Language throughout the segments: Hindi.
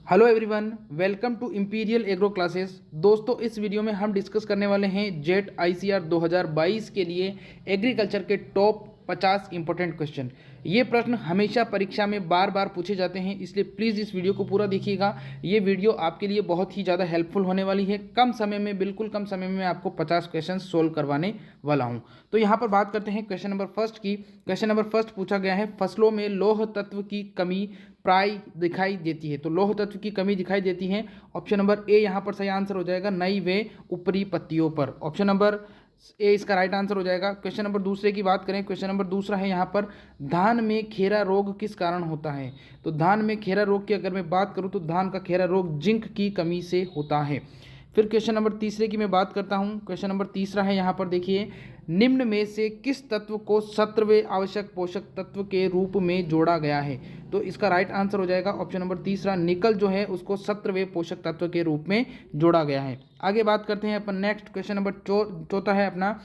Hello everyone, welcome to imperial agro classes. दोस्तों, इस वीडियो में हम डिस्कस करने वाले हैं जेट आईसीआर 2022 के लिए एग्रीकल्चर के टॉप 50 इंपॉर्टेंट क्वेश्चन। ये प्रश्न हमेशा परीक्षा में बार बार पूछे जाते हैं, इसलिए प्लीज़ इस वीडियो को पूरा देखिएगा। ये वीडियो आपके लिए बहुत ही ज़्यादा हेल्पफुल होने वाली है। कम समय में, बिल्कुल कम समय में मैं आपको 50 क्वेश्चन सोल्व करवाने वाला हूँ। तो यहाँ पर बात करते हैं क्वेश्चन नंबर फर्स्ट की। क्वेश्चन नंबर फर्स्ट पूछा गया है, फसलों में लौह तत्व की कमी प्राय दिखाई देती है। तो लौह तत्व की कमी दिखाई देती है। ऑप्शन नंबर ए यहाँ पर सही आंसर हो जाएगा, नई व ऊपरी पत्तियों पर। ऑप्शन नंबर ए इसका राइट आंसर हो जाएगा। क्वेश्चन नंबर दूसरे की बात करें, क्वेश्चन नंबर दूसरा है यहाँ पर, धान में खेरा रोग किस कारण होता है। तो धान में खेरा रोग की अगर मैं बात करूँ तो धान का खेरा रोग जिंक की कमी से होता है। फिर क्वेश्चन नंबर तीसरे की मैं बात करता हूँ। क्वेश्चन नंबर तीसरा है यहाँ पर, देखिए, निम्न में से किस तत्व को 17वें आवश्यक पोषक तत्व के रूप में जोड़ा गया है। तो इसका राइट आंसर हो जाएगा ऑप्शन नंबर तीसरा, निकल जो है उसको 17वें पोषक तत्व के रूप में जोड़ा गया है। आगे बात करते हैं अपन नेक्स्ट। क्वेश्चन नंबर चौथा है अपना,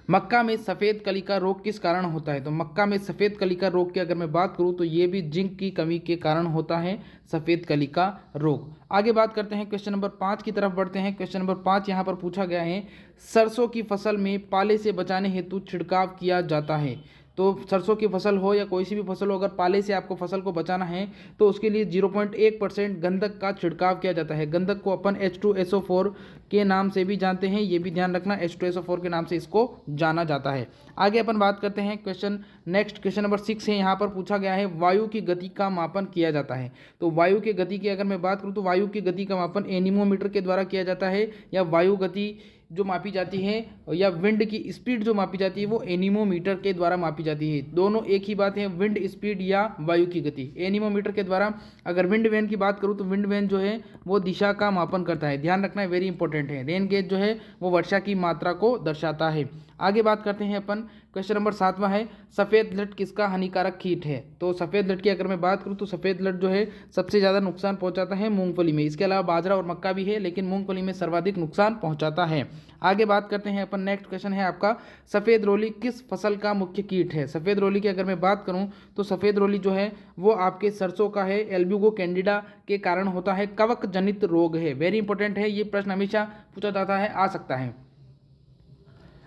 मक्का में सफ़ेद कली का रोग किस कारण होता है। तो मक्का में सफ़ेद कली का रोग की अगर मैं बात करूं तो ये भी जिंक की कमी के कारण होता है सफ़ेद कली का रोग। आगे बात करते हैं, क्वेश्चन नंबर 5 की तरफ बढ़ते हैं। क्वेश्चन नंबर 5 यहाँ पर पूछा गया है, सरसों की फसल में पाले से बचाने हेतु छिड़काव किया जाता है। तो सरसों की फसल हो या कोई सी भी फसल हो, अगर पाले से आपको फसल को बचाना है तो उसके लिए 0.1% गंधक का छिड़काव किया जाता है। गंधक को अपन H2SO4 के नाम से भी जानते हैं, ये भी ध्यान रखना, H2SO4 के नाम से इसको जाना जाता है। आगे अपन बात करते हैं क्वेश्चन नेक्स्ट। क्वेश्चन नंबर 6 है, यहाँ पर पूछा गया है, वायु की गति का मापन किया जाता है। तो वायु की गति की अगर मैं बात करूँ तो वायु की गति का मापन एनीमोमीटर के द्वारा किया जाता है, या वायु गति जो मापी जाती है या विंड की स्पीड जो मापी जाती है वो एनीमोमीटर के द्वारा मापी जाती है। दोनों एक ही बात है, विंड स्पीड या वायु की गति एनीमोमीटर के द्वारा। अगर विंड वेन की बात करूँ तो विंड वेन जो है वो दिशा का मापन करता है, ध्यान रखना है, वेरी इंपॉर्टेंट है। रेन गेज जो है वो वर्षा की मात्रा को दर्शाता है। आगे बात करते हैं अपन, क्वेश्चन नंबर 7वां है, सफ़ेद लट किसका हानिकारक कीट है। तो सफ़ेद लट की अगर मैं बात करूँ तो सफ़ेद लट जो है सबसे ज़्यादा नुकसान पहुंचाता है मूंगफली में। इसके अलावा बाजरा और मक्का भी है, लेकिन मूंगफली में सर्वाधिक नुकसान पहुंचाता है। आगे बात करते हैं अपन नेक्स्ट। क्वेश्चन है आपका, सफ़ेद रोली किस फसल का मुख्य कीट है। सफ़ेद रोली की अगर मैं बात करूं तो सफ़ेद रोली जो है वो आपके सरसों का है, एल्ब्यूगो कैंडिडा के कारण होता है, कवक जनित रोग है। वेरी इंपॉर्टेंट है, ये प्रश्न हमेशा पूछा जाता है, आ सकता है।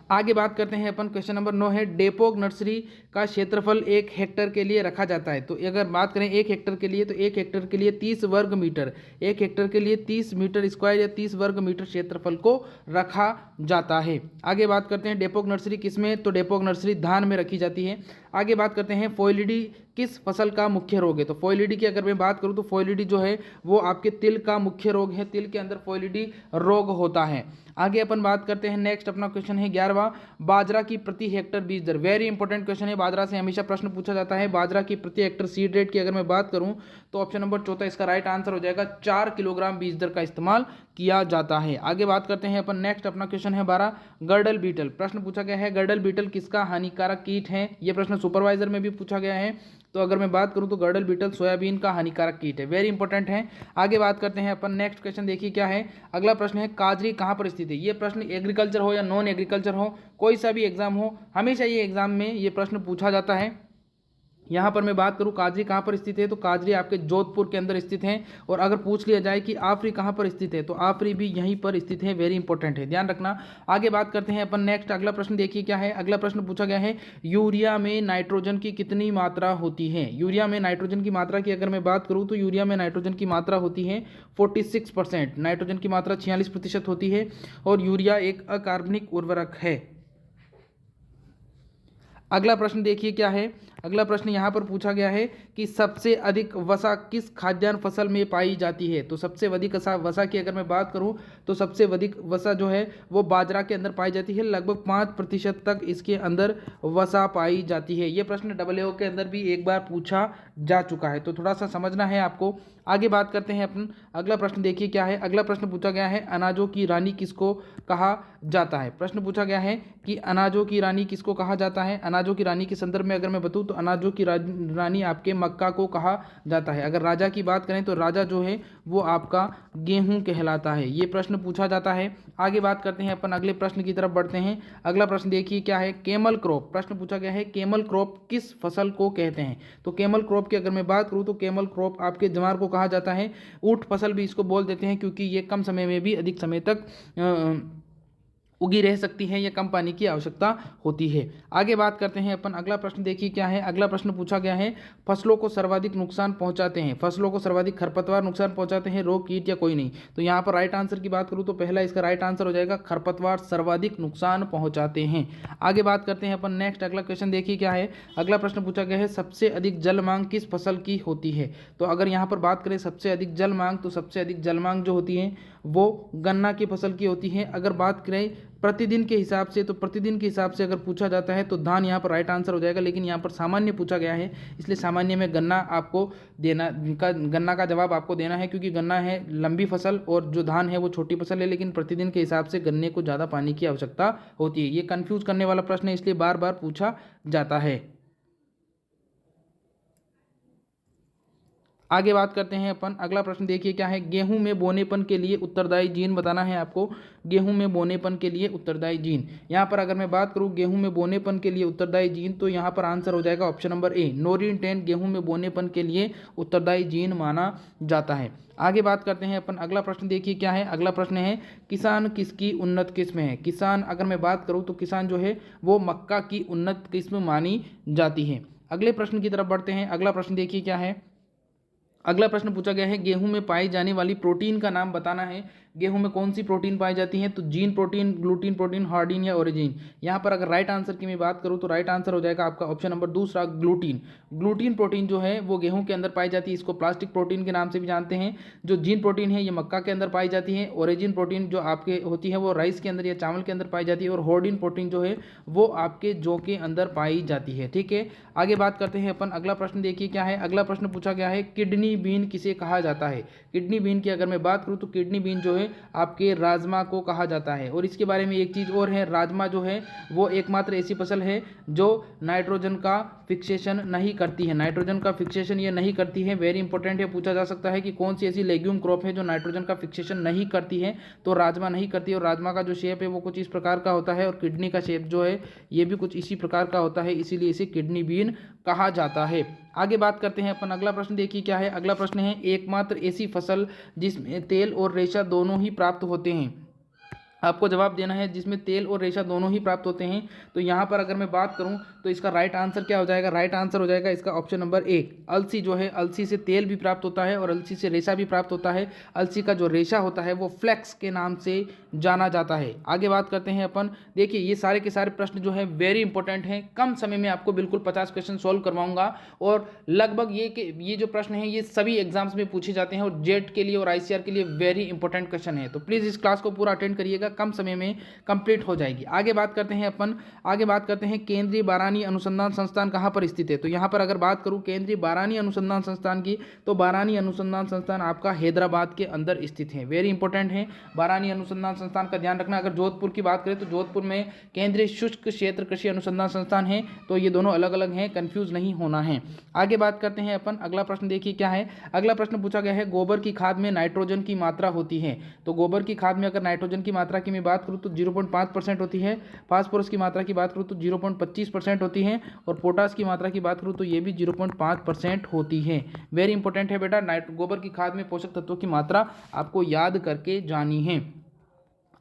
आगे बात करते हैं अपन, क्वेश्चन नंबर 9 है, डेपोक नर्सरी का क्षेत्रफल 1 हेक्टेयर के लिए रखा जाता है। तो अगर बात करें 1 हेक्टेयर के लिए, तो 1 हेक्टेयर के लिए 30 वर्ग मीटर, 1 हेक्टेयर के लिए 30 मीटर स्क्वायर या 30 वर्ग मीटर क्षेत्रफल को रखा जाता है। आगे बात करते हैं, डेपोक नर्सरी किस में, तो डेपोक नर्सरी धान में रखी जाती है। आगे बात करते हैं, फोइलिडी किस फसल का मुख्य रोग है। तो फोइलिडी की अगर मैं बात करूं तो फोइलिडी जो है वो आपके तिल का मुख्य रोग है, तिल के अंदर फोइलिडी रोग होता है। आगे अपन बात करते हैं नेक्स्ट, अपना क्वेश्चन है 11वां, बाजरा की प्रति हेक्टर बीज दर। वेरी इंपॉर्टेंट क्वेश्चन है, बाजरा से हमेशा प्रश्न पूछा जाता है। बाजरा की प्रति हेक्टर सीड रेट की अगर मैं बात करूं तो ऑप्शन नंबर चौथा इसका राइट आंसर हो जाएगा, 4 किलोग्राम बीज दर का इस्तेमाल किया जाता है। आगे बात करते हैं अपन नेक्स्ट, अपना क्वेश्चन है 12, गर्डल बीटल। प्रश्न पूछा गया है, गर्डल बीटल किसका हानिकारक कीट है। यह प्रश्न सुपरवाइजर में भी पूछा गया है। तो अगर मैं बात करूं तो गर्डल बीटल सोयाबीन का हानिकारक कीट है, वेरी इंपॉर्टेंट है। आगे बात करते हैं अपन नेक्स्ट क्वेश्चन, देखिए क्या है। अगला प्रश्न है, काजरी कहां पर स्थित है। ये प्रश्न एग्रीकल्चर हो या नॉन एग्रीकल्चर हो, कोई सा भी एग्जाम हो, हमेशा ये एग्जाम में ये प्रश्न पूछा जाता है। यहाँ पर मैं बात करूँ काजरी कहाँ पर स्थित है, तो काजरी आपके जोधपुर के अंदर स्थित है। और अगर पूछ लिया जाए कि आफरी कहाँ पर स्थित है, तो आफरी भी यहीं पर स्थित है, वेरी इंपॉर्टेंट है, ध्यान रखना। आगे बात करते हैं अपन नेक्स्ट, अगला प्रश्न देखिए क्या है। अगला प्रश्न पूछा गया है, यूरिया में नाइट्रोजन की कितनी मात्रा होती है। यूरिया में नाइट्रोजन की मात्रा की अगर मैं बात करूँ तो यूरिया में नाइट्रोजन की मात्रा होती है 46%, नाइट्रोजन की मात्रा 46% होती है। और यूरिया एक अकार्बनिक उर्वरक है। अगला प्रश्न देखिए क्या है। अगला प्रश्न यहाँ पर पूछा गया है कि सबसे अधिक वसा किस खाद्यान्न फसल में पाई जाती है। तो सबसे अधिक वसा की अगर मैं बात करूँ तो सबसे अधिक वसा जो है वो बाजरा के अंदर पाई जाती है, लगभग 5% तक इसके अंदर वसा पाई जाती है। ये प्रश्न AA के अंदर भी एक बार पूछा जा चुका है, तो थोड़ा सा समझना है आपको। आगे बात करते हैं अपन, अगला प्रश्न देखिए क्या है। अगला प्रश्न पूछा गया है, अनाजों की रानी किसको कहा जाता है। प्रश्न पूछा गया है कि अनाजों की रानी किसको कहा जाता है। अनाजों की रानी के संदर्भ में अगर मैं बताऊँ तो अनाजों की रानी आपके मक्का को कहा जाता है। अगर राजा की बात करें तो राजा जो है वो आपका गेहूं कहलाता है। ये प्रश्न पूछा जाता है। आगे बात करते हैं अपन, अगले प्रश्न की तरफ बढ़ते हैं। अगला प्रश्न देखिए क्या है, केमल क्रॉप। प्रश्न पूछा गया है केमल क्रॉप किस फसल को कहते हैं। तो केमल क्रॉप की अगर मैं बात करूं तो केमल क्रॉप आपके ज्वार को कहा जाता है। ऊंट फसल भी इसको बोल देते हैं, क्योंकि ये कम समय में भी अधिक समय तक उगी रह सकती है या कम पानी की आवश्यकता होती है। आगे बात करते हैं अपन, अगला प्रश्न देखिए क्या है। अगला प्रश्न पूछा गया है फसलों को सर्वाधिक नुकसान पहुंचाते हैं, फसलों को सर्वाधिक खरपतवार नुकसान पहुंचाते हैं, रोग कीट या कोई नहीं। तो यहाँ पर राइट आंसर की बात करूँ तो पहला इसका राइट आंसर हो जाएगा खरपतवार सर्वाधिक नुकसान पहुंचाते हैं। आगे बात करते हैं अपन नेक्स्ट, अगला क्वेश्चन देखिए क्या है। अगला प्रश्न पूछा गया है सबसे अधिक जल मांग किस फसल की होती है। तो अगर यहाँ पर बात करें सबसे अधिक जल मांग, तो सबसे अधिक जल मांग जो होती है वो गन्ना की फसल की होती है। अगर बात करें प्रतिदिन के हिसाब से, तो प्रतिदिन के हिसाब से अगर पूछा जाता है तो धान यहाँ पर राइट आंसर हो जाएगा, लेकिन यहाँ पर सामान्य पूछा गया है इसलिए सामान्य में गन्ना आपको देना, गन्ना का जवाब आपको देना है, क्योंकि गन्ना है लंबी फसल और जो धान है वो छोटी फसल है, लेकिन प्रतिदिन के हिसाब से गन्ने को ज़्यादा पानी की आवश्यकता होती है। ये कन्फ्यूज करने वाला प्रश्न है, इसलिए बार बार पूछा जाता है। आगे बात करते हैं अपन, अगला प्रश्न देखिए क्या है। गेहूं में बोनेपन के लिए उत्तरदायी जीन बताना है आपको। गेहूं में बोनेपन के लिए उत्तरदायी जीन, यहाँ पर अगर मैं बात करूं गेहूं में बोनेपन के लिए उत्तरदायी जीन, तो यहाँ पर आंसर हो जाएगा ऑप्शन नंबर ए, नोरिन 10 गेहूं में बोनेपन के लिए उत्तरदायी जीन माना जाता है। आगे बात करते हैं अपन, अगला प्रश्न देखिए क्या है। अगला प्रश्न है किसान किसकी उन्नत किस्म है। किसान अगर मैं बात करूँ तो किसान जो है वो मक्का की उन्नत किस्म मानी जाती है। अगले प्रश्न की तरफ बढ़ते हैं। अगला प्रश्न देखिए क्या है। अगला प्रश्न पूछा गया है गेहूं में पाई जाने वाली प्रोटीन का नाम बताना है। गेहूं में कौन सी प्रोटीन पाई जाती है, तो zein protein, gluten protein, hordein या ओरिजिन। यहाँ पर अगर राइट आंसर की मैं बात करूँ तो राइट आंसर हो जाएगा आपका ऑप्शन नंबर दूसरा, ग्लूटीन। ग्लूटीन प्रोटीन जो है वो गेहूं के अंदर पाई जाती है, इसको प्लास्टिक प्रोटीन के नाम से भी जानते हैं। जो जीन प्रोटीन है ये मक्का के अंदर पाई जाती है। ओरिजिन प्रोटीन जो आपके होती है वो राइस के अंदर या चावल के अंदर पाई जाती है, और हार्डिन प्रोटीन जो है वो आपके जौ के अंदर पाई जाती है। ठीक है, आगे बात करते हैं अपन, अगला प्रश्न देखिए क्या है। अगला प्रश्न पूछा गया है किडनी बीन किसे कहा जाता है। किडनी बीन की अगर मैं बात करूँ तो किडनी बीन जो है आपके राजमा को कहा जाता है। और इसके बारे में एक चीज़ और है, राजमा जो है वो एकमात्र ऐसी फसल है जो नाइट्रोजन का फिक्सेशन नहीं करती है। नाइट्रोजन का फिक्सेशन ये नहीं करती है, वेरी इंपॉर्टेंट है। पूछा जा सकता है कि कौन सी ऐसी लेग्यूम क्रॉप है जो नाइट्रोजन का फिक्सेशन नहीं करती है, तो राजमा नहीं करती है। और राजमा का जो शेप है वो कुछ इस प्रकार का होता है, और किडनी का शेप जो है ये भी कुछ इसी प्रकार का होता है, इसीलिए इसे किडनी बीन कहा जाता है। आगे बात करते हैं अपन, अगला प्रश्न देखिए क्या है। अगला प्रश्न है एकमात्र ऐसी फसल जिसमें तेल और रेशा दोनों ही प्राप्त होते हैं। आपको जवाब देना है जिसमें तेल और रेशा दोनों ही प्राप्त होते हैं। तो यहाँ पर अगर मैं बात करूँ तो इसका राइट आंसर क्या हो जाएगा, राइट आंसर हो जाएगा इसका ऑप्शन नंबर ए, अलसी जो है, अलसी से तेल भी प्राप्त होता है और अलसी से रेशा भी प्राप्त होता है। अलसी का जो रेशा होता है वो फ्लेक्स के नाम से जाना जाता है। आगे बात करते हैं अपन, देखिए ये सारे के सारे प्रश्न जो है वेरी इंपॉर्टेंट हैं। कम समय में आपको बिल्कुल 50 क्वेश्चन सॉल्व करवाऊंगा, और लगभग ये जो प्रश्न है ये सभी एग्जाम्स में पूछे जाते हैं, और जेट के लिए और आईसीआर के लिए वेरी इंपॉर्टेंट क्वेश्चन है। तो प्लीज़ इस क्लास को पूरा अटेंड करिएगा, कम समय में कंप्लीट हो जाएगी। आगे बात करते हैं अपन, आगे बात करते हैं केंद्रीय बारानी अनुसंधान संस्थान कहाँ पर स्थित है। तो यहाँ पर अगर बात करूँ केंद्रीय बारानी अनुसंधान संस्थान की, तो बारानी अनुसंधान संस्थान आपका हैदराबाद के अंदर स्थित है, वेरी इंपॉर्टेंट है। बारानी अनुसंधान संस्थान का ध्यान रखना। अगर जोधपुर की बात करें तो जोधपुर में केंद्रीय शुष्क क्षेत्र कृषि अनुसंधान संस्थान है, तो ये दोनों अलग अलग हैं, कंफ्यूज नहीं होना है। आगे बात करते हैं अपन, अगला प्रश्न देखिए क्या है। अगला प्रश्न पूछा गया है गोबर की खाद में नाइट्रोजन की मात्रा होती है। तो गोबर की खाद में अगर नाइट्रोजन की मात्रा की मैं बात करूँ तो 0.5% होती है। फास्फोरस की मात्रा की बात करूँ तो 0.25% होती है, और पोटास की मात्रा की बात करूँ तो ये भी 0.5% होती है। वेरी इंपॉर्टेंट है बेटा, गोबर की खाद में पोषक तत्वों की मात्रा आपको याद करके जानी है।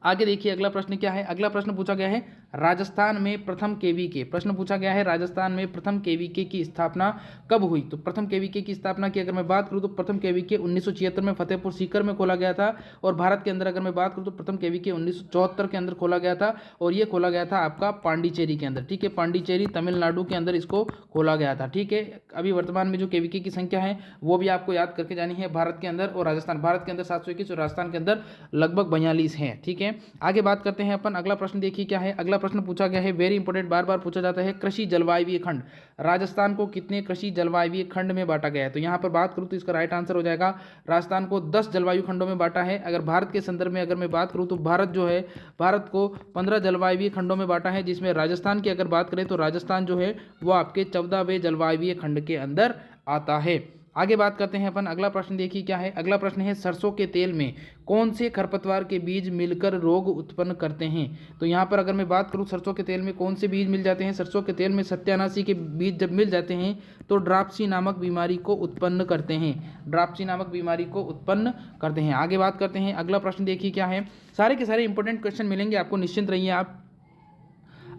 आगे देखिए अगला प्रश्न क्या है। अगला प्रश्न पूछा गया है राजस्थान में प्रथम केवीके, प्रश्न पूछा गया है राजस्थान में प्रथम केवीके की स्थापना कब हुई। तो प्रथम केवीके की स्थापना की अगर मैं बात करूं तो प्रथम केवीके 1976 में फतेहपुर सीकर में खोला गया था, और भारत के अंदर अगर मैं बात करूं तो प्रथम केवीके 1974 के अंदर खोला गया था, और ये खोला गया था आपका पांडिचेरी के अंदर। ठीक है, पांडिचेरी तमिलनाडु के अंदर इसको खोला गया था। ठीक है, अभी वर्तमान में जो केवीके की संख्या है वो भी आपको याद करके जानी है। भारत के अंदर और राजस्थान, भारत के अंदर 721 और राजस्थान के अंदर लगभग 42 है। ठीक है, आगे बात करते हैं अपन, अगला प्रश्न देखिए क्या है। अगला प्रश्न पूछा गया है, वेरी इंपॉर्टेंट, बार बार पूछा जाता है, कृषि जलवायवीय खंड, राजस्थान को कितने कृषि जलवायवीय खंड में बांटा गया है? तो यहाँ पर बात करूँ तो इसका राइट आंसर हो जाएगा, राजस्थान को 10 जलवायु खंडों में बांटा है। अगर भारत के संदर्भ में अगर मैं बात करूँ तो भारत जो है, भारत को 15 जलवायवीय खंडों में बांटा है, जिसमें राजस्थान की अगर बात करें तो राजस्थान जो है वो आपके 14वें जलवायवीय खंड के अंदर आता है। आगे बात करते हैं अपन, अगला प्रश्न देखिए क्या है। अगला प्रश्न है, सरसों के तेल में कौन से खरपतवार के बीज मिलकर रोग उत्पन्न करते हैं? तो यहाँ पर अगर मैं बात करूँ सरसों के तेल में कौन से बीज मिल जाते हैं, सरसों के तेल में सत्यानाशी के बीज जब मिल जाते हैं तो ड्राप्सी नामक बीमारी को उत्पन्न करते हैं, ड्राप्सी नामक बीमारी को उत्पन्न करते हैं। आगे बात करते हैं, अगला प्रश्न देखिए क्या है। सारे के सारे इंपॉर्टेंट क्वेश्चन मिलेंगे आपको, निश्चिंत रहिए आप।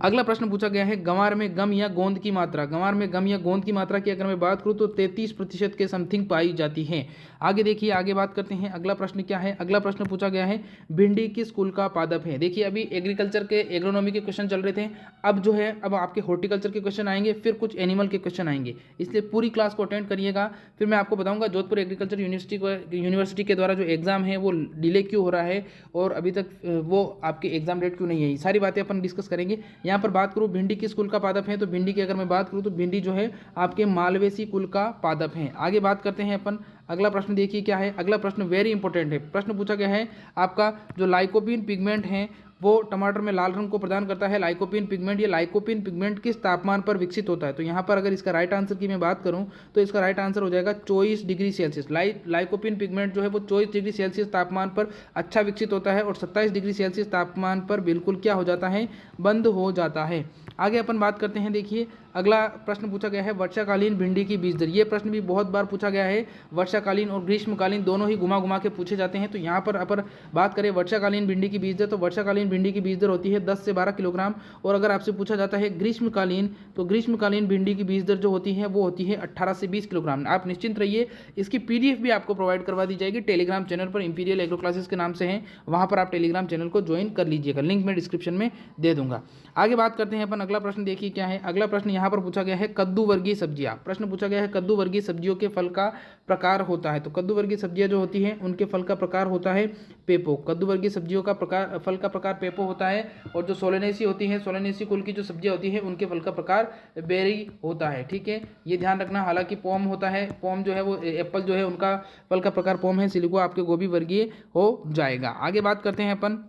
अगला प्रश्न पूछा गया है, गंवार में गम या गोंद की मात्रा, गंवार में गम या गोंद की मात्रा की अगर मैं बात करूं तो 33% के समथिंग पाई जाती है। आगे देखिए, आगे बात करते हैं, अगला प्रश्न क्या है। अगला प्रश्न पूछा गया है, भिंडी किस कुल का पादप है? देखिए अभी एग्रीकल्चर के एग्रोनॉमी के क्वेश्चन चल रहे थे, अब जो है अब आपके हॉर्टिकल्चर के क्वेश्चन आएंगे, फिर कुछ एनिमल के क्वेश्चन आएंगे, इसलिए पूरी क्लास को अटेंड करिएगा। फिर मैं आपको बताऊंगा जोधपुर एग्रीकल्चर यूनिवर्सिटी के द्वारा जो एग्जाम है वो डिले क्यों हो रहा है और अभी तक वो आपके एग्जाम डेट क्यों नहीं है, सारी बातें अपन डिस्कस करेंगे। यहाँ पर बात करूँ भिंडी किस कुल का पादप है, तो भिंडी की अगर मैं बात करूँ तो भिंडी जो है आपके मालवेसी कुल का पादप है। आगे बात करते हैं अपन, अगला प्रश्न देखिए क्या है। अगला प्रश्न वेरी इंपॉर्टेंट है, प्रश्न पूछा गया है आपका जो लाइकोपीन पिगमेंट है वो टमाटर में लाल रंग को प्रदान करता है। लाइकोपीन पिगमेंट, ये लाइकोपीन पिगमेंट किस तापमान पर विकसित होता है? तो यहाँ पर अगर इसका राइट आंसर की मैं बात करूँ तो इसका राइट आंसर हो जाएगा 24 डिग्री सेल्सियस। लाइकोपीन पिगमेंट जो है वो 24 डिग्री सेल्सियस तापमान पर अच्छा विकसित होता है और 27 डिग्री सेल्सियस तापमान पर बिल्कुल क्या हो जाता है, बंद हो जाता है। आगे अपन बात करते हैं, देखिए अगला प्रश्न पूछा गया है, वर्षाकालीन भिंडी की बीज दर। ये प्रश्न भी बहुत बार पूछा गया है, वर्षाकालीन और ग्रीष्मकालीन दोनों ही घुमा घुमा के पूछे जाते हैं। तो यहाँ पर अपन बात करें वर्षाकालीन भिंडी की बीज दर, तो वर्षाकालीन भिंडी की बीज दर होती है 10 से 12 किलोग्राम। और अगर आपसे पूछा जाता है ग्रीष्मकालीन, तो ग्रीष्मकालीन भिंडी की बीज दर जो होती है वो होती है 18 से 20 किलोग्राम। आप निश्चिंत रहिए, इसकी PDF भी आपको प्रोवाइड करवा दी जाएगी टेलीग्राम चैनल पर, इंपीरियल एग्रो क्लासेस के नाम से है, वहाँ पर आप टेलीग्राम चैनल को ज्वाइन कर लीजिएगा, लिंक मैं डिस्क्रिप्शन में दे दूंगा। आगे बात करते हैं अपन, अगला प्रश्न देखिए क्या है। अगला प्रश्न यहाँ पर पूछा गया है, कद्दू वर्गीय सब्जियां। प्रश्न पूछा गया है, कद्दू वर्गीय सब्जियों के फल का प्रकार होता है। तो कद्दू वर्गीय सब्जियां जो होती हैं उनके फल का प्रकार होता है पेपो। कद्दू वर्गीय सब्जियों का प्रकार, फल का प्रकार पेपो होता है। और जो सोलेनेसी होती है, सोलेनेसी कुल की जो सब्जियां होती है उनके फल का प्रकार बेरी होता है। ठीक है, ये ध्यान रखना। हालांकि पोम होता है, पोम जो है वो एप्पल जो है उनका फल का प्रकार पोम है, सिलिको आपके गोभी वर्गीय हो जाएगा। आगे बात करते हैं अपन,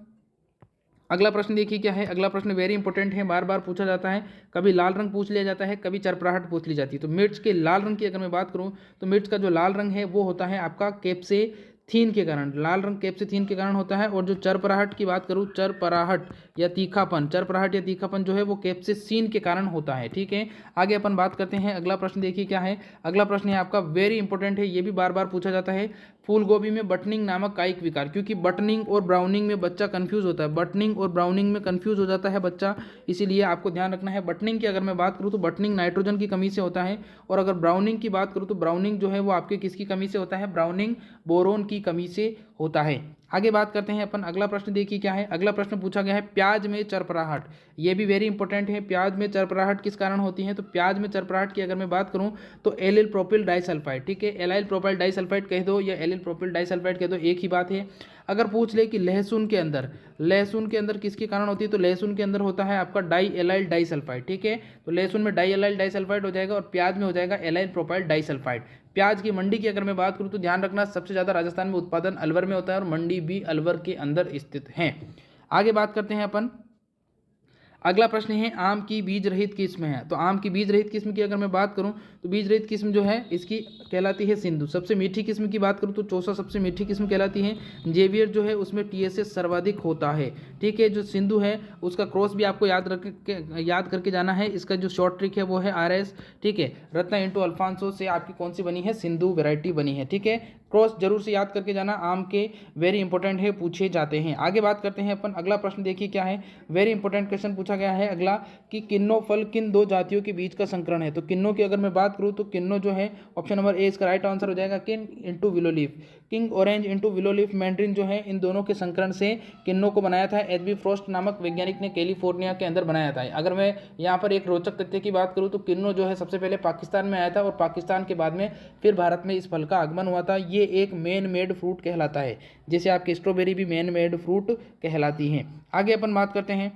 अगला प्रश्न देखिए क्या है। अगला प्रश्न वेरी इंपॉर्टेंट है, बार बार पूछा जाता है, कभी लाल रंग पूछ लिया जाता है, कभी चरपराहट पूछ ली जाती है। तो मिर्च के लाल रंग की अगर मैं बात करूं तो मिर्च का जो लाल रंग है वो होता है आपका कैप्सेथीन के कारण, लाल रंग कैप्सेथीन के कारण होता है। और जो चरपराहट की बात करूं, चरपराहट या तीखापन, चरपराहट या तीखापन जो है वो कैप्सेसीन के कारण होता है। ठीक है, आगे अपन बात करते हैं, अगला प्रश्न देखिए क्या है। अगला प्रश्न है आपका वेरी इंपॉर्टेंट है, ये भी बार बार पूछा जाता है, फूल गोभी में बटनिंग नामक कायिक विकार। क्योंकि बटनिंग और ब्राउनिंग में बच्चा कंफ्यूज होता है, बटनिंग और ब्राउनिंग में कंफ्यूज हो जाता है बच्चा, इसीलिए आपको ध्यान रखना है। बटनिंग की अगर मैं बात करूँ तो बटनिंग नाइट्रोजन की कमी से होता है। और अगर ब्राउनिंग की बात करूँ तो ब्राउनिंग जो है वो आपके किसकी कमी से होता है, ब्राउनिंग बोरोन की कमी से होता है। आगे बात करते हैं अपन, अगला प्रश्न देखिए क्या है। अगला प्रश्न पूछा गया है, प्याज में चरपराहट, ये भी वेरी इंपॉर्टेंट है। प्याज में चरपराहट किस कारण होती है? तो प्याज में चरपराहट की अगर मैं बात करूं तो एलिल प्रोपिल डाइसल्फाइड। ठीक है, एलाइल प्रोपाइल डाइसल्फाइड कह दो या एलिल प्रोपिल डाइसल्फाइड कह दो, एक ही बात है। अगर पूछ ले कि लहसुन के अंदर किसके कारण होती है, तो लहसुन के अंदर होता है आपका डाई एलाइल डाइसल्फाइड। ठीक है, तो लहसुन में डाई एलाइल डाइसल्फाइड हो जाएगा और प्याज में हो जाएगा एलाइल प्रोपाइल डाइसल्फाइड। प्याज की मंडी की अगर मैं बात करूं तो ध्यान रखना, सबसे ज़्यादा राजस्थान में उत्पादन अलवर में होता है और मंडी भी अलवर के अंदर स्थित है। आगे बात करते हैं अपन, अगला प्रश्न है, आम की बीज रहित किस्म है। तो आम की बीज रहित किस्म की अगर मैं बात करूं तो बीज रहित किस्म जो है इसकी कहलाती है सिंधु। सबसे मीठी किस्म की बात करूं तो चौसा सबसे मीठी किस्म कहलाती है। जेवियर जो है उसमें TSS सर्वाधिक होता है। ठीक है, जो सिंधु है उसका क्रॉस भी आपको याद करके जाना है। इसका जो शॉर्ट ट्रिक है वो है RS। ठीक है, रत्ना इंटू अल्फांसो से आपकी कौन सी बनी है, सिंधु वेराइटी बनी है। ठीक है, क्रॉस जरूर से याद करके जाना, आम के वेरी इंपॉर्टेंट है, पूछे जाते हैं। आगे बात करते हैं अपन, अगला प्रश्न देखिए क्या है। वेरी इंपॉर्टेंट क्वेश्चन पूछा गया है अगला कि किन्नो फल किन दो जातियों के बीच का संकरण है। तो किन्नो की अगर मैं बात करूं तो किन्नो जो है ऑप्शन नंबर ए इसका राइट आंसर हो जाएगा, king into willow leaf. King orange into willow leaf mandarin जो है इन दोनों के संकरण से किन्नो को बनाया था। HB फ्रॉस्ट नामक वैज्ञानिक ने कैलिफोर्निया के अंदर बनाया था। अगर मैं यहाँ पर एक रोचक तथ्य की बात करूँ तो किन्नो जो है सबसे पहले पाकिस्तान में आया था और पाकिस्तान के बाद में फिर भारत में इस फल का आगमन हुआ था। ये एक मैन मेड फ्रूट कहलाता है, जैसे आपकी स्ट्रॉबेरी भी मैन मेड फ्रूट कहलाती है। आगे अपन बात करते हैं,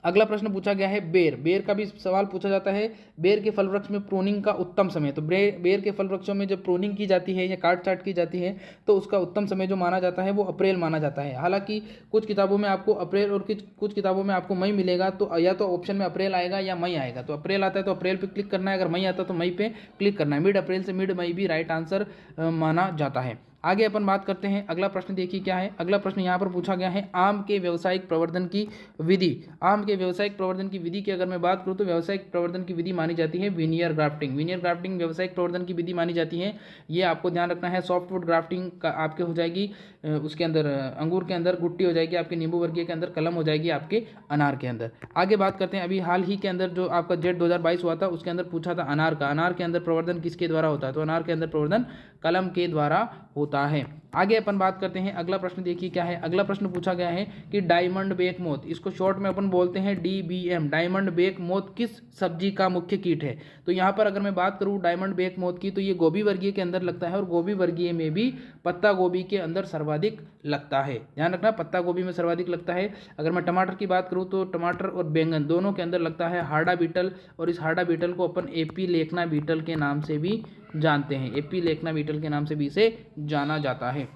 अगला प्रश्न पूछा गया है बेर। बेर का भी सवाल पूछा जाता है। बेर के फल वृक्ष में प्रूनिंग का उत्तम समय, तो बेर के फल वृक्षों में जब प्रूनिंग की जाती है या काट छाट की जाती है तो उसका उत्तम समय जो माना जाता है वो अप्रैल माना जाता है। हालांकि कुछ किताबों में आपको अप्रैल और कुछ किताबों में आपको मई मिलेगा, तो या तो ऑप्शन में अप्रैल आएगा या मई आएगा। तो अप्रैल आता है तो अप्रैल पे क्लिक करना है, अगर मई आता है तो मई पे क्लिक करना है। मिड अप्रैल से मिड मई भी राइट आंसर माना जाता है। आगे अपन बात करते हैं, अगला प्रश्न देखिए क्या है। अगला प्रश्न यहाँ पर पूछा गया है आम के व्यावसायिक प्रवर्धन की विधि। आम के व्यावसायिक प्रवर्धन की विधि की अगर मैं बात करूँ तो व्यावसायिक प्रवर्धन की विधि मानी जाती है विनियर ग्राफ्टिंग। विनियर ग्राफ्टिंग व्यावसायिक प्रवर्धन की विधि मानी जाती है। ये आपको ध्यान रखना है। सॉफ्टवुड ग्राफ्टिंग का आपके हो जाएगी उसके अंदर अंगूर के अंदर गुट्टी हो जाएगी, आपके नींबू वर्गीय के अंदर कलम हो जाएगी, आपके अनार के अंदर। आगे बात करते हैं, अभी हाल ही के अंदर जो आपका जेट 2022 हुआ था उसके अंदर पूछा था अनार का। अनार के अंदर प्रवर्धन किसके द्वारा होता है, तो अनार के अंदर प्रवर्धन कलम के द्वारा होता है। आगे अपन बात करते हैं, अगला प्रश्न देखिए क्या है। अगला प्रश्न पूछा गया है कि डायमंड बेक मोथ, इसको शॉर्ट में अपन बोलते हैं DBM, डायमंड बेक मोथ किस सब्जी का मुख्य कीट है। तो यहाँ पर अगर मैं बात करूँ डायमंड बेक मोथ की तो ये गोभी वर्गीय के अंदर लगता है और गोभी वर्गीय में भी पत्ता गोभी के अंदर सर्वाधिक लगता है। ध्यान रखना, पत्ता गोभी में सर्वाधिक लगता है। अगर मैं टमाटर की बात करूँ तो टमाटर और बैंगन दोनों के अंदर लगता है हार्डा बीटल, और इस हार्डा बीटल को अपन AP लेखना बीटल के नाम से भी जानते हैं। AP लेखना बीटल के नाम से भी इसे जाना जाता है।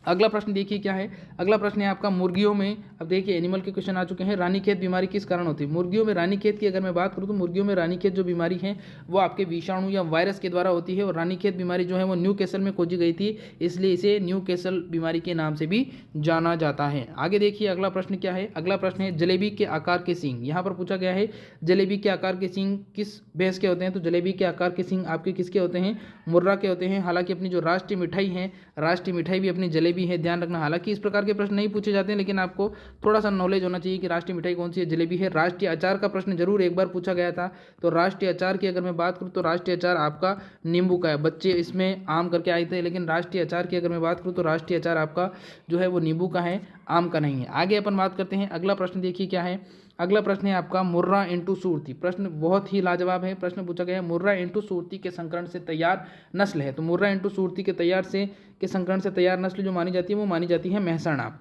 अगला प्रश्न देखिए क्या है। अगला प्रश्न है आपका मुर्गियों में, अब देखिए एनिमल के क्वेश्चन आ चुके हैं। रानीखेत बीमारी किस कारण होती है। मुर्गियों में रानीखेत की अगर मैं बात करूं तो मुर्गियों में रानीखेत जो बीमारी है वो आपके विषाणु या वायरस के द्वारा होती है, और रानीखेत बीमारी जो है वो न्यू कैसल में खोजी गई थी, इसलिए इसे न्यू कैसल बीमारी के नाम से भी जाना जाता है। आगे देखिए अगला प्रश्न क्या है। अगला प्रश्न है जलेबी के आकार के सींग। यहाँ पर पूछा गया है जलेबी के आकार के सींग किस भैंस के होते हैं, तो जलेबी के आकार के सींग आपके किसके होते हैं, मुर्रा के होते हैं। हालांकि अपनी जो राष्ट्रीय मिठाई है, राष्ट्रीय मिठाई भी अपनी जलेबी है, ध्यान रखना। हालांकि इस प्रकार के प्रश्न नहीं पूछे जाते हैं, लेकिन आपको थोड़ा सा नॉलेज होना चाहिए कि राष्ट्रीय मिठाई कौन सी है, जलेबी है। राष्ट्रीय अचार का प्रश्न जरूर एक बार पूछा गया था, तो राष्ट्रीय अचार की अगर मैं बात करूं तो राष्ट्रीय अचार आपका नींबू का है। बच्चे इसमें आम करके आए थे, लेकिन राष्ट्रीय अचार की अगर मैं बात करूं तो राष्ट्रीय अचार आपका जो है वो नींबू का है, आम का नहीं है। आगे अपन बात करते हैं, अगला प्रश्न देखिए क्या है। अगला प्रश्न है आपका मुर्रा इंटू सूरती। प्रश्न बहुत ही लाजवाब है। प्रश्न पूछा गया है मुर्रा इंटू सूरती के संकरण से तैयार नस्ल है, तो मुर्रा इंटू सूरती के संकरण से तैयार नस्ल जो मानी जाती है वो मानी जाती है महसाणा।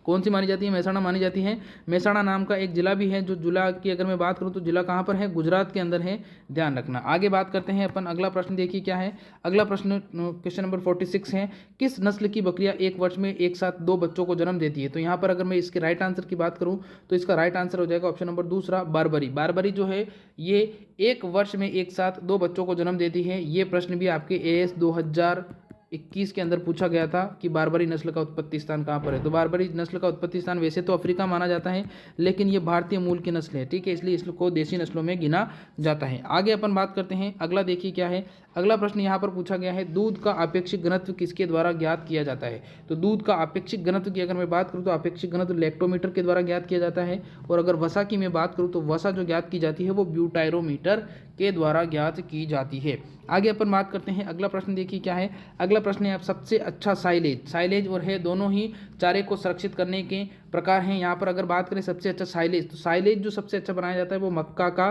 कौन सी मानी जाती है, महसाणा मानी जाती है। महसाणा नाम का एक जिला भी है, जो जिला की अगर मैं बात करूं तो जिला कहां पर है, गुजरात के अंदर है, ध्यान रखना। आगे बात करते हैं अपन, अगला प्रश्न देखिए क्या है। अगला प्रश्न क्वेश्चन नंबर 46 है, किस नस्ल की बकरियां एक वर्ष में एक साथ 2 बच्चों को जन्म देती है। तो यहाँ पर अगर मैं इसके राइट आंसर की बात करूँ तो इसका राइट आंसर हो जाएगा ऑप्शन नंबर दूसरा, बारबरी। बारबरी जो है ये एक वर्ष में एक साथ 2 बच्चों को जन्म देती है। ये प्रश्न भी आपके AS 2021 के अंदर पूछा गया था कि बारबरी नस्ल का उत्पत्ति स्थान कहाँ पर है। तो बारबरी नस्ल का उत्पत्ति स्थान वैसे तो अफ्रीका माना जाता है, लेकिन ये भारतीय मूल की नस्ल है, ठीक है, इसलिए इसको देसी नस्लों में गिना जाता है। आगे अपन बात करते हैं, अगला देखिए क्या है। अगला प्रश्न यहाँ पर पूछा गया है दूध का आपेक्षिक घनत्व किसके द्वारा ज्ञात किया जाता है। तो दूध का आपेक्षिक घनत्व की अगर मैं बात करूँ तो आपेक्षिक घनत्व लैक्टोमीटर के द्वारा ज्ञात किया जाता है, और अगर वसा की मैं बात करूँ तो वसा जो ज्ञात की जाती है वो ब्यूटायरोमीटर के द्वारा ज्ञात की जाती है। आगे अपन बात करते हैं, अगला प्रश्न देखिए क्या है। अगला प्रश्न है आप सबसे अच्छा साइलेज और है दोनों ही चारे को संरक्षित करने के प्रकार हैं। यहाँ पर अगर बात करें सबसे अच्छा साइलेज, तो साइलेज जो सबसे अच्छा बनाया जाता है वो मक्का का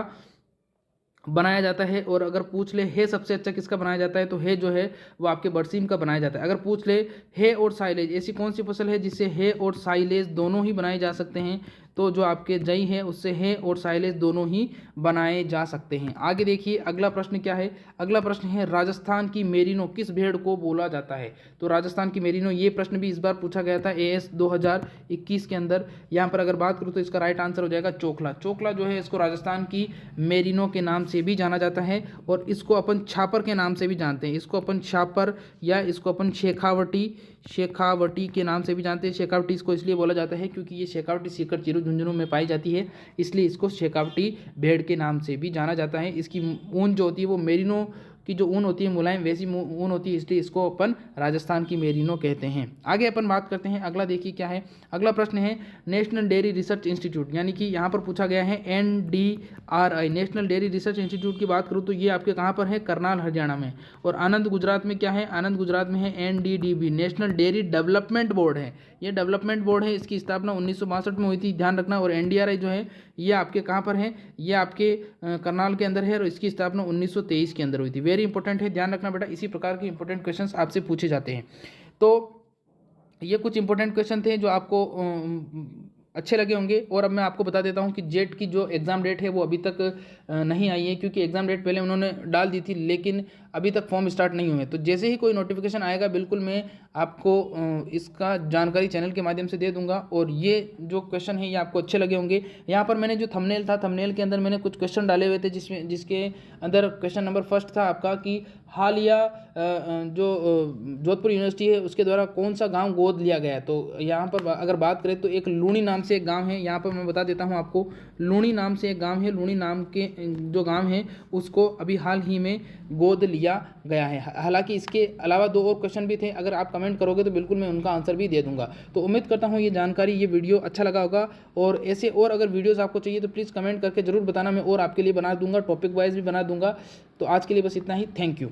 बनाया जाता है। और अगर पूछ ले है सबसे अच्छा किसका बनाया जाता है, तो है जो है वो आपके बरसीम का बनाया जाता है। अगर पूछ ले है और साइलेज ऐसी कौन सी फसल है जिससे है और साइलेज दोनों ही बनाए जा सकते हैं, तो जो आपके जई है उससे है और साइलेज दोनों ही बनाए जा सकते हैं। आगे देखिए अगला प्रश्न क्या है। अगला प्रश्न है राजस्थान की मेरिनो किस भेड़ को बोला जाता है। तो राजस्थान की मेरिनो, ये प्रश्न भी इस बार पूछा गया था AS 2021 के अंदर। यहाँ पर अगर बात करूँ तो इसका राइट आंसर हो जाएगा चोखला। चोखला जो है इसको राजस्थान की मेरिनो के नाम से भी जाना जाता है, और इसको अपन छापर के नाम से भी जानते हैं। इसको अपन छापर या इसको अपन शेखावटी के नाम से भी जानते हैं। शेखावटी इसको इसलिए बोला जाता है क्योंकि ये शेखावटी सीकर चिरू झुंझुनू में पाई जाती है, इसलिए इसको शेखावटी भेड़ के नाम से भी जाना जाता है। इसकी ऊन जो होती है वो मेरिनो की जो ऊन होती है मुलायम वैसी ऊन होती है, इसलिए इसको अपन राजस्थान की मेरिनो कहते हैं। आगे अपन बात करते हैं, अगला देखिए क्या है। अगला प्रश्न है नेशनल डेयरी रिसर्च इंस्टीट्यूट, यानी कि यहाँ पर पूछा गया है NDRI, national dairy research institute की बात करूँ तो ये आपके कहाँ पर है, करनाल हरियाणा में। और आनंद गुजरात में क्या है, आनंद गुजरात में है NDDB, national dairy development board है। ये डेवलपमेंट बोर्ड है, इसकी स्थापना 1962 में हुई थी, ध्यान रखना। और NDRI जो है ये आपके कहाँ पर है, ये आपके करनाल के अंदर है, और इसकी स्थापना 1923 के अंदर हुई थी। वेरी इंपॉर्टेंट है, ध्यान रखना बेटा, इसी प्रकार के इंपॉर्टेंट क्वेश्चंस आपसे पूछे जाते हैं। तो ये कुछ इंपॉर्टेंट क्वेश्चन थे जो आपको अच्छे लगे होंगे। और अब मैं आपको बता देता हूँ कि जेट की जो एग्ज़ाम डेट है वो अभी तक नहीं आई है, क्योंकि एग्ज़ाम डेट पहले उन्होंने डाल दी थी लेकिन अभी तक फॉर्म स्टार्ट नहीं हुए। तो जैसे ही कोई नोटिफिकेशन आएगा बिल्कुल मैं आपको इसका जानकारी चैनल के माध्यम से दे दूंगा। और ये जो क्वेश्चन है ये आपको अच्छे लगे होंगे। यहाँ पर मैंने जो थंबनेल था, थंबनेल के अंदर मैंने कुछ क्वेश्चन डाले हुए थे, जिसके अंदर क्वेश्चन नंबर फर्स्ट था आपका कि हालिया जो जोधपुर यूनिवर्सिटी है उसके द्वारा कौन सा गांव गोद लिया गया है। तो यहाँ पर अगर बात करें तो एक लूणी नाम से एक गांव है। यहाँ पर मैं बता देता हूँ आपको, लूणी नाम से एक गांव है। लूणी नाम के जो गांव है उसको अभी हाल ही में गोद लिया गया है। हालांकि इसके अलावा 2 और क्वेश्चन भी थे, अगर आप कमेंट करोगे तो बिल्कुल मैं उनका आंसर भी दे दूंगा। तो उम्मीद करता हूँ ये जानकारी, ये वीडियो अच्छा लगा होगा। और ऐसे और अगर वीडियोज़ आपको चाहिए तो प्लीज़ कमेंट करके ज़रूर बताना, मैं और आपके लिए बना दूंगा, टॉपिक वाइज भी बना दूंगा। तो आज के लिए बस इतना ही। Thank you.